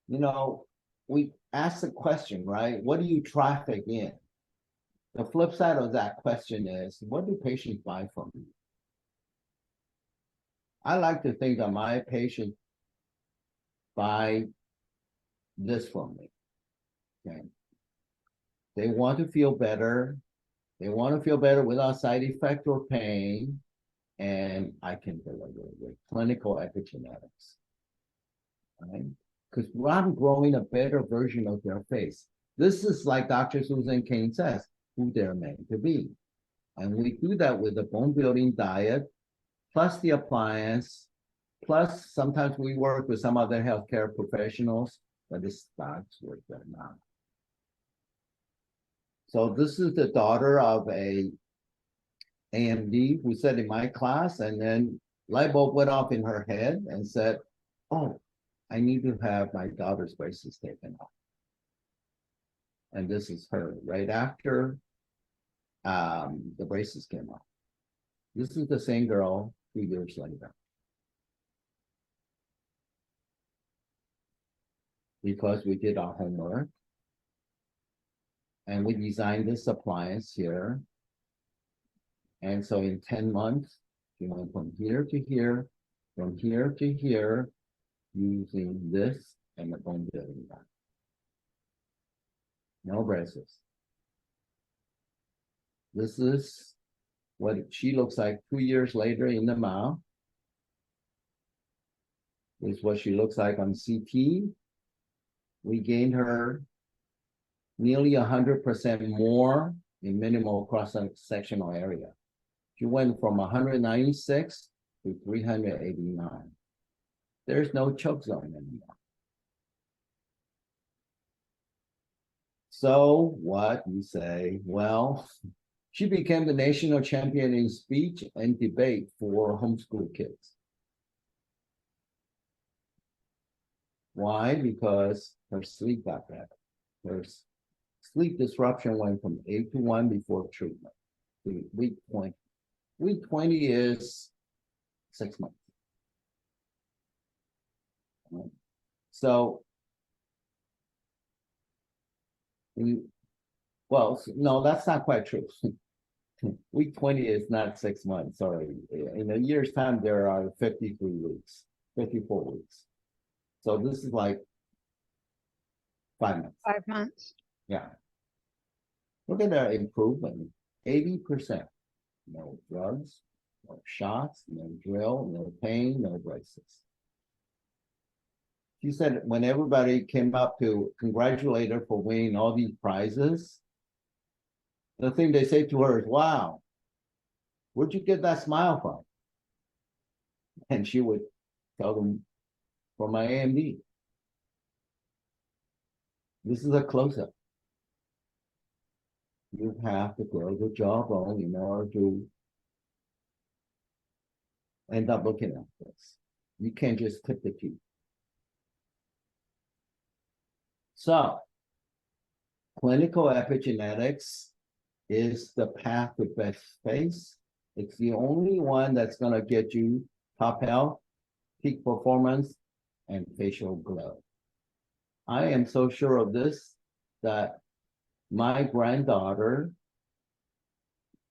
you know, we ask the question, right? What do you traffic in? The flip side of that question is, what do patients buy from you? I like to think that my patients buy this from me, okay? They want to feel better. They want to feel better without side effect or pain, and I can deliver with clinical epigenetics, right? Because I'm growing a better version of their face. This is like Dr. Susan Kane says, who they're meant to be. And we do that with the bone building diet, plus the appliance, plus sometimes we work with some other healthcare professionals, but it starts with them now. So this is the daughter of a AMD who said in my class, and then light bulb went off in her head and said, oh, I need to have my daughter's braces taken off. And this is her right after the braces came off. This is the same girl 2 years later. Because we did our homework and we designed this appliance here. And so in 10 months, we went from here to here, from here to here, using this and the bone building back. No braces. This is what she looks like 2 years later in the mouth. This is what she looks like on CT. We gained her nearly 100% more in minimal cross-sectional area. She went from 196 to 389. There's no choke zone anymore. So what you say? Well, she became the national champion in speech and debate for homeschool kids. Why? Because her sleep got better. Her sleep disruption went from 8 to 1 before treatment to week 20. Week 20 is 6 months. So, well, no, that's not quite true. Week 20 is not 6 months, sorry. In a year's time, there are 53 weeks, 54 weeks. So this is like 5 months. 5 months. Yeah. Look at the improvement, 80%. No drugs, No shots, no drill, no pain, no braces. She said when everybody came up to congratulate her for winning all these prizes, the thing they say to her is, wow, where'd you get that smile from? And she would tell them, from my AMD. This is a close-up. You have to grow the jawbone in order to end up looking at this. You can't just tip the teeth. So, clinical epigenetics is the path to best face. It's the only one that's going to get you top health, peak performance, and facial glow. I am so sure of this that my granddaughter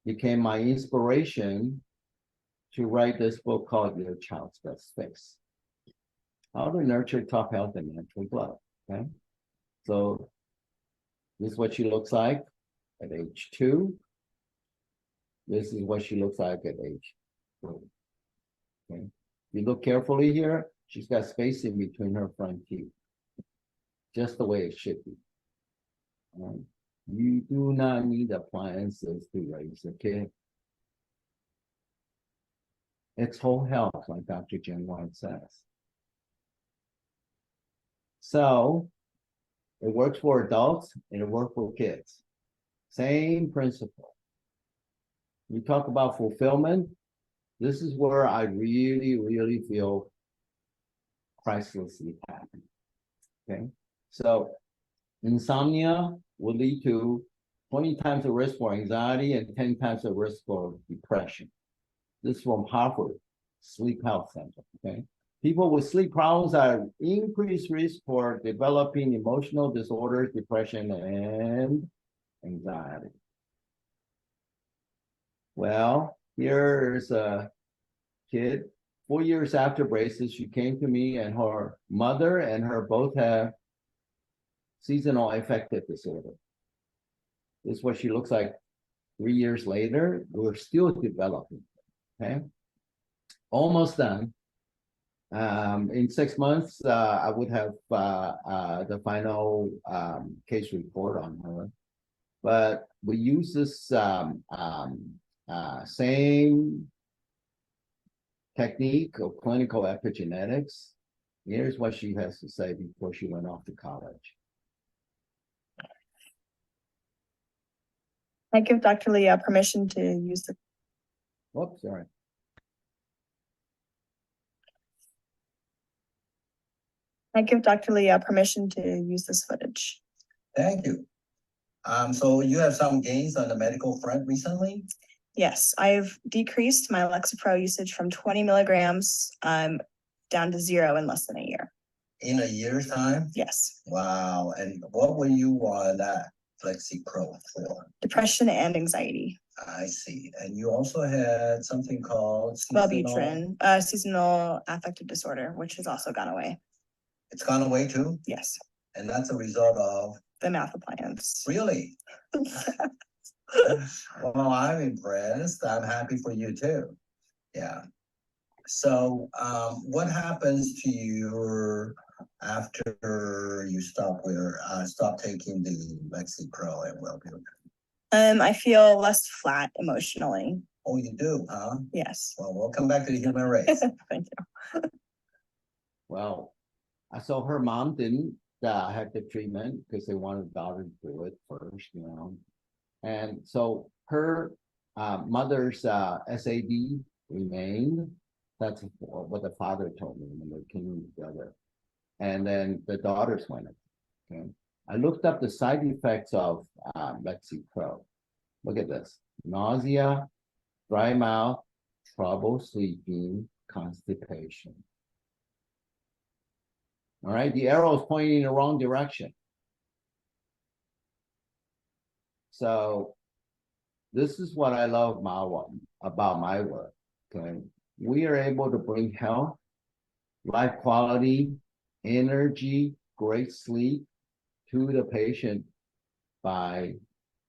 became my inspiration to write this book called Your Child's Best Face. How to nurture top health and natural glow. Okay. So this is what she looks like at age 2. This is what she looks like at age 3. Okay. If you look carefully here, she's got space in between her front teeth. Just the way it should be. You do not need appliances to raise a kid. It's whole health, like Dr. Jen White says. So, it works for adults and it works for kids. Same principle. We talk about fulfillment. This is where I really, really feel pricelessly happy. Okay. So insomnia will lead to 20 times the risk for anxiety and 10 times the risk for depression. This is from Harvard Sleep Health Center. Okay. People with sleep problems are increased risk for developing emotional disorders, depression, and anxiety. Well, here's a kid, 4 years after braces, she came to me and her mother and her both have seasonal affective disorder. This is what she looks like 3 years later. We're still developing, okay? Almost done. In 6 months, I would have the final case report on her. But we use this same technique of clinical epigenetics. Here's what she has to say before she went off to college. I give Dr. Leah permission to use the. Whoops, sorry. I give Dr. Leah permission to use this footage. Thank you. So you have some gains on the medical front recently? Yes, I've decreased my Lexapro usage from 20 milligrams down to 0 in less than a year. In a year's time? Yes, Wow. And what were you on that FlexiPro for? depression and anxiety. I see. And you also had something called seasonal. Wellbutrin, seasonal affective disorder, which has also gone away. It's gone away too? Yes, And that's a result of, the mouth appliance. really? Well, I'm impressed. I'm happy for you too. Yeah. So, what happens to you after you stop taking the LexiPro and Wellbutrin? I feel less flat emotionally. Oh, you do, huh? Yes. Well, we'll come back to the human race. Thank you. Well, so her mom didn't have the treatment because they wanted daughter to do it first, you know. And so her mother's SAD remained. That's what the father told me when they came together. And then the daughters went. Okay. I looked up the side effects of LexiPro. Look at this: nausea, dry mouth, trouble sleeping, constipation. All right, the arrow is pointing in the wrong direction. So this is what I love about my work. Okay, we are able to bring health, life quality, energy, great sleep to the patient by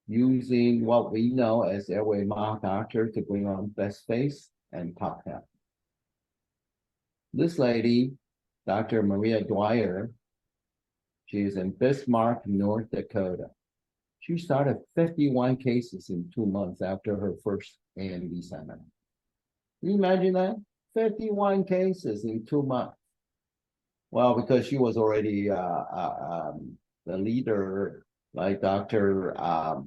using what we know as Airway Mouth Doctor to bring on best face and pop health. This lady, Dr. Maria Dwyer, she's in Bismarck, North Dakota. She started 51 cases in 2 months after her first AMD seminar. Can you imagine that? 51 cases in 2 months. Well, because she was already the leader, like Dr.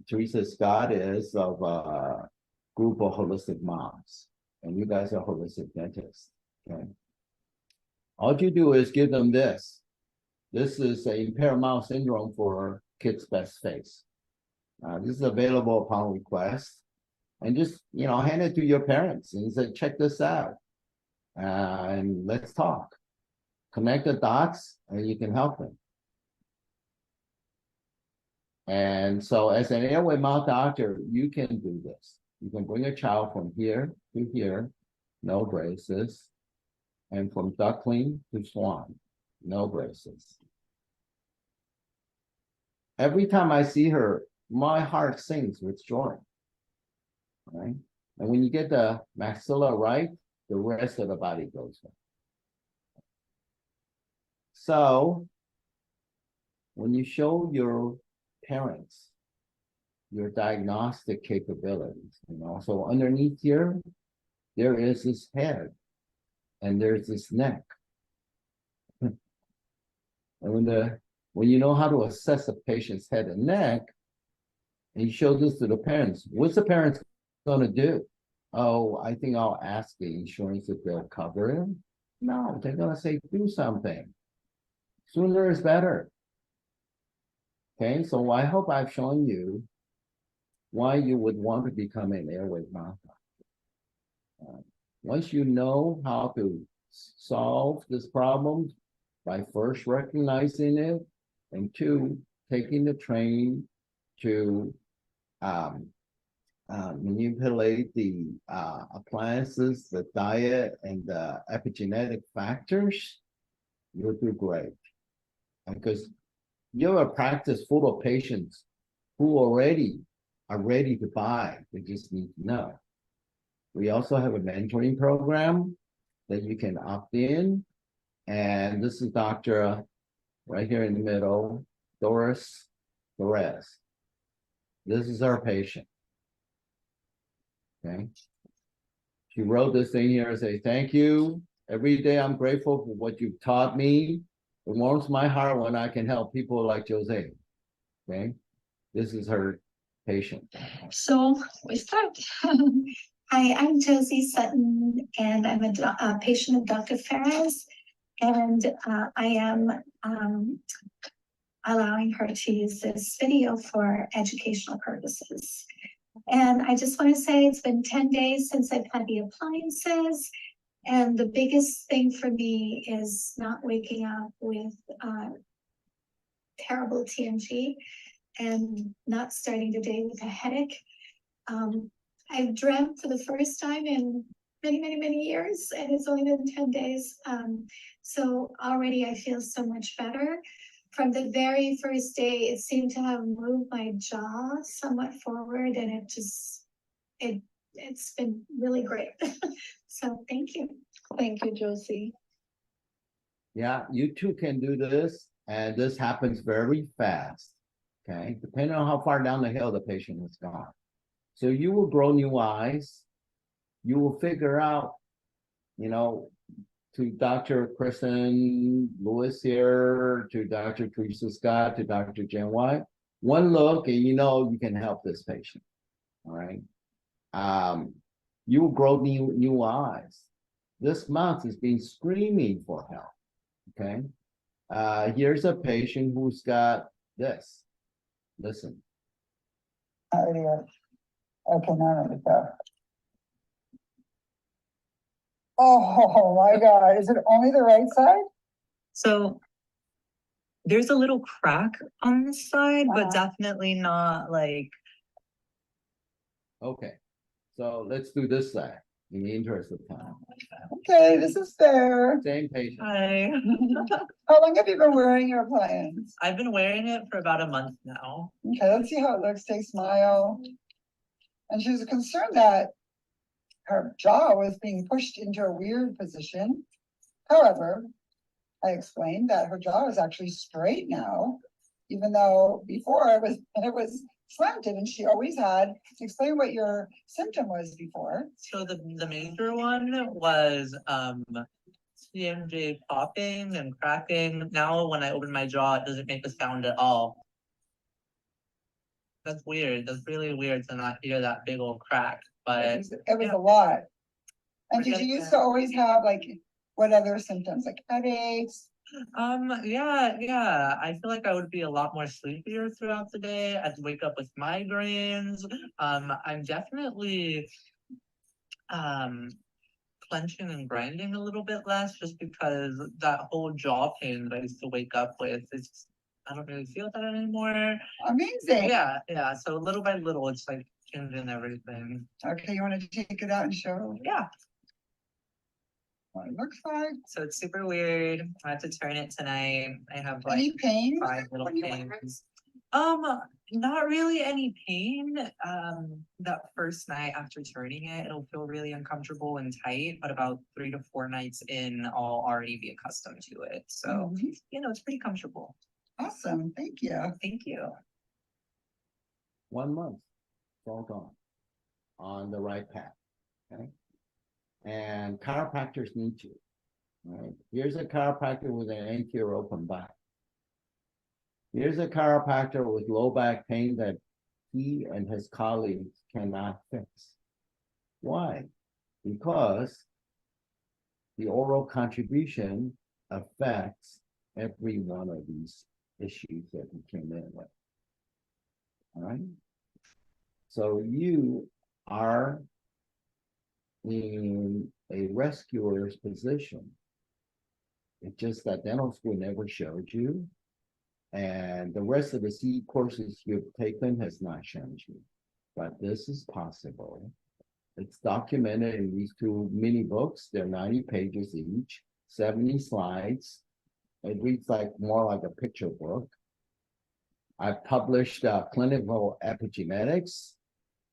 Teresa Scott is, of a group of holistic moms. And you guys are holistic dentists, okay? All you do is give them this. This is a impaired mouth syndrome for kids' best face. This is available upon request. And just, hand it to your parents and say, check this out. And let's talk. Connect the dots and you can help them. And so as an airway mouth doctor, you can do this. You can bring a child from here to here, no braces, and from duckling to swan, no braces. Every time I see her, my heart sings with joy, right? And when you get the maxilla right, the rest of the body goes right. So when you show your parents your diagnostic capabilities, so underneath here, there is this head and there's this neck. And when you know how to assess a patient's head and neck, and you show this to the parents, what's the parents gonna do? Oh, I think I'll ask the insurance if they'll cover it. No, they're gonna say, do something. Sooner is better. Okay, so I hope I've shown you why you would want to become an airway mouth doctor. Once you know how to solve this problem by first recognizing it, and two, taking the training to manipulate the appliances, the diet, and the epigenetic factors, you'll do great. Because you have a practice full of patients who already are ready to buy. They just need to know. We also have a mentoring program that you can opt in. And this is Dr. right here in the middle, Doris Perez. This is our patient. Okay. She wrote this thing here and say, thank you. Every day I'm grateful for what you've taught me. It warms my heart when I can help people like Jose. Okay. This is her patient. So we start. Hi, I'm Josie Sutton, and I'm a patient of Dr. Ferris, and I am allowing her to use this video for educational purposes. And I just want to say it's been 10 days since I've had the appliances, and the biggest thing for me is not waking up with terrible TMG and not starting the day with a headache. I've dreamt for the first time in many years, and it's only been 10 days. So already I feel so much better. From the very first day, it seemed to have moved my jaw somewhat forward, and it's been really great. So thank you. Thank you, Josie. Yeah, you too can do this, and this happens very fast. Okay, depending on how far down the hill the patient has gone. So you will grow new eyes. You will figure out, to Dr. Kristen Lewis here, to Dr. Teresa Scott, to Dr. Jen White, one look and you can help this patient. All right. You will grow new eyes. This month has been screaming for help. Okay. Here's a patient who's got this. Listen. Okay, now let me go. Oh my God, is it only the right side? So there's a little crack on this side, but definitely not like. Okay, so let's do this side in the interest of time. Okay, this is fair. Same patient. Hi. How long have you been wearing your appliance? I've been wearing it for about a month now. Okay, let's see how it looks. Take smile. And she was concerned that her jaw was being pushed into a weird position. However, I explained that her jaw is actually straight now, even though before it was slanted, and she always had. Explain what your symptom was before. So the major one was TMJ popping and cracking. Now when I open my jaw, it doesn't make a sound at all. That's weird. That's really weird to not hear that big old crack. But It was yeah. a lot. And We're did you getting used there. to always have like what other symptoms, like headaches? Yeah. I feel like I would be a lot more sleepier throughout the day. I'd wake up with migraines. I'm definitely clenching and grinding a little bit less just because that whole jaw pain that I used to wake up with, I don't really feel that anymore. Amazing. Yeah. So little by little, it's like changing everything. Okay, you want to take it out and show Yeah. what it looks like? So it's super weird. I have to turn it tonight. I have like Any pain? 5 little when you wear it? pains. Not really any pain. That first night after turning it, it'll feel really uncomfortable and tight, but about 3 to 4 nights in, I'll already be accustomed to it. So, Mhm. it's pretty comfortable. Awesome, thank you. Thank you. 1 month, it's all gone, on the right path, okay? And chiropractors need you, right? Here's a chiropractor with an anterior open back. Here's a chiropractor with low back pain that he and his colleagues cannot fix. Why? Because the oral contribution affects every one of these issues that we came in with. All right? So you are in a rescuer's position. It's just that dental school never showed you, and the rest of the C courses you've taken has not shown you. But this is possible. It's documented in these 2 mini books. They're 90 pages each, 70 slides. It reads like more like a picture book. I've published clinical epigenetics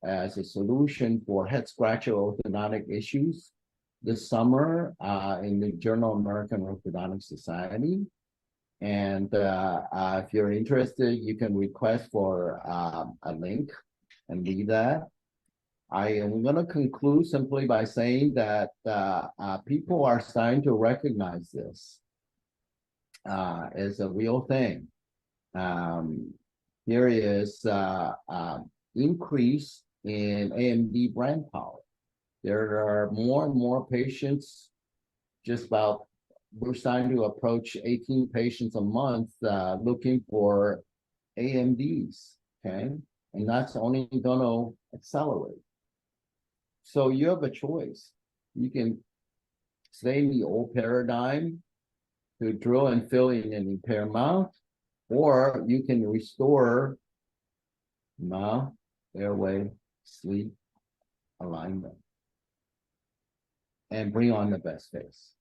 as a solution for head scratcher orthodontic issues this summer in the Journal of American Orthodontic Society. And if you're interested, you can request for a link and read that. I am going to conclude simply by saying that people are starting to recognize this as a real thing. Here is increase in AMD brand power. There are more and more patients, we're starting to approach 18 patients a month looking for AMDs, okay? And that's only going to accelerate. So you have a choice. You can stay in the old paradigm to drill and fill in an impaired mouth, or you can restore mouth, airway, sleep, alignment, and bring on the best face.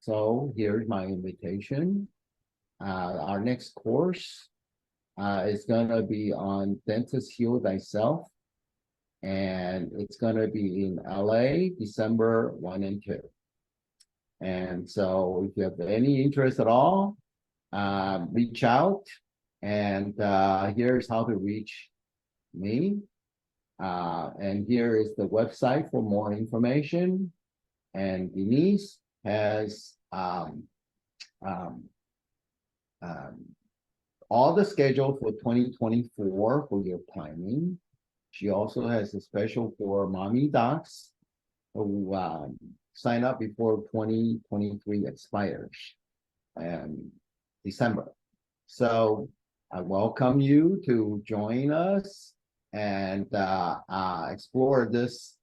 So here's my invitation. Our next course is going to be on Dentist Heal Thyself, and it's going to be in LA, December 1 and 2. And so if you have any interest at all, reach out, and here's how to reach me. And here is the website for more information. And Denise has all the schedule for 2024 for your planning. She also has a special for mommy docs who sign up before 2023 expires in December. So I welcome you to join us and explore this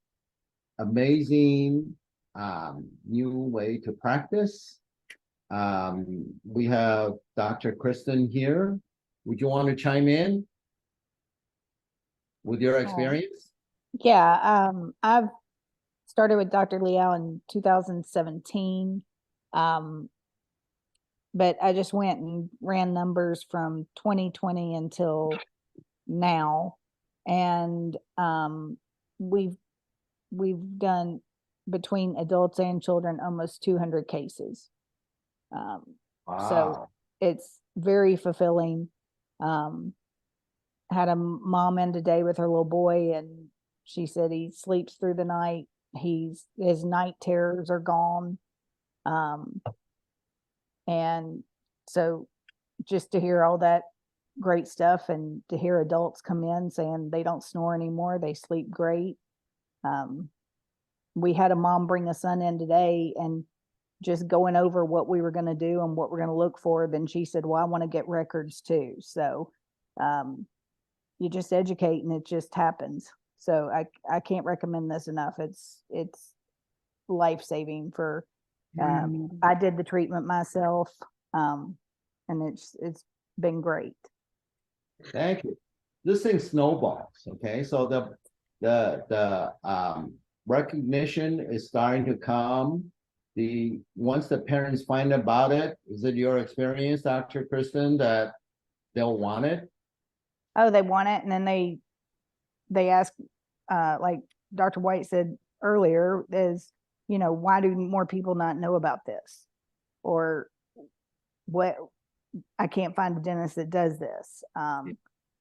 amazing new way to practice. We have Dr. Kristen here. Would you want to chime in with your experience? Yeah, I've started with Dr. Liao in 2017. But I just went and ran numbers from 2020 until now. And we've we've done between adults and children, almost 200 cases. Wow. It's very fulfilling. Had a mom in today with her little boy, and she said he sleeps through the night. His night terrors are gone. And so just to hear all that great stuff, and to hear adults come in saying they don't snore anymore, they sleep great. We had a mom bring a son in today, and just going over what we were going to do and what we're going to look for. Then she said, well, I want to get records too. So, you just educate and it just happens. So I can't recommend this enough. It's life-saving for, I did the treatment myself. And it's been great. Thank you. This thing snowballs, okay? So the recognition is starting to come. Once the parents find about it, is it your experience, Dr. Kristen, that they'll want it? Oh, they want it. And then they ask, like Dr. White said earlier, is, why do more people not know about this? Or what, I can't find a dentist that does this.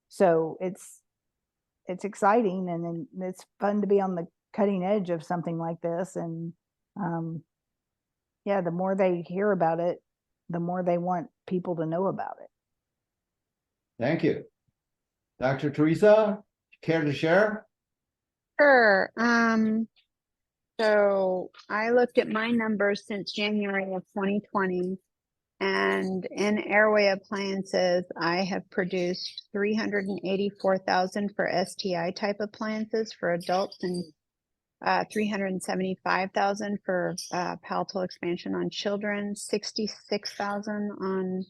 So it's exciting, and then it's fun to be on the cutting edge of something like this. And yeah, the more they hear about it, the more they want people to know about it. Thank you. Dr. Teresa, care to share? Sure. So I looked at my numbers since January of 2020, and in Airway appliances, I have produced 384,000 for STI type appliances for adults, and 375,000 for palatal expansion on children, 66,000 on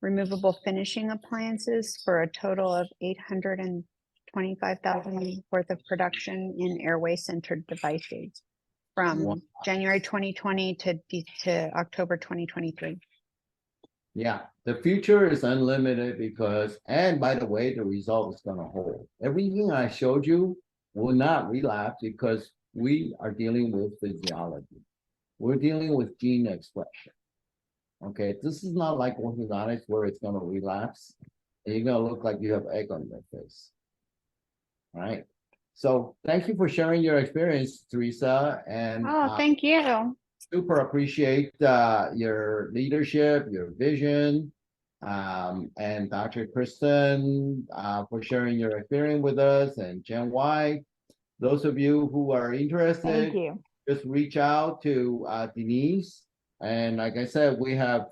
removable finishing appliances, for a total of 825,000 worth of production in Airway centered devices from Wow. January 2020 to October 2023. Yeah, the future is unlimited because, and by the way, the result is going to hold. Everything I showed you will not relapse because we are dealing with physiology. We're dealing with gene expression. Okay, this is not like orthodontics where it's going to relapse and you're going to look like you have egg on your face. All right. So thank you for sharing your experience, Teresa. And Thank you. super appreciate your leadership, your vision, and Dr. Kristen for sharing your experience with us, and Jen White. Those of you who are interested, Thank you. just reach out to Denise. And like I said, we have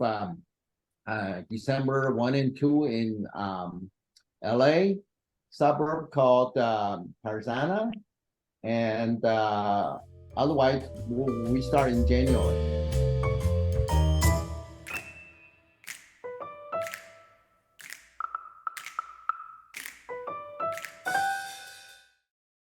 December 1 and 2 in LA, suburb called Tarzana. And otherwise, we start in January.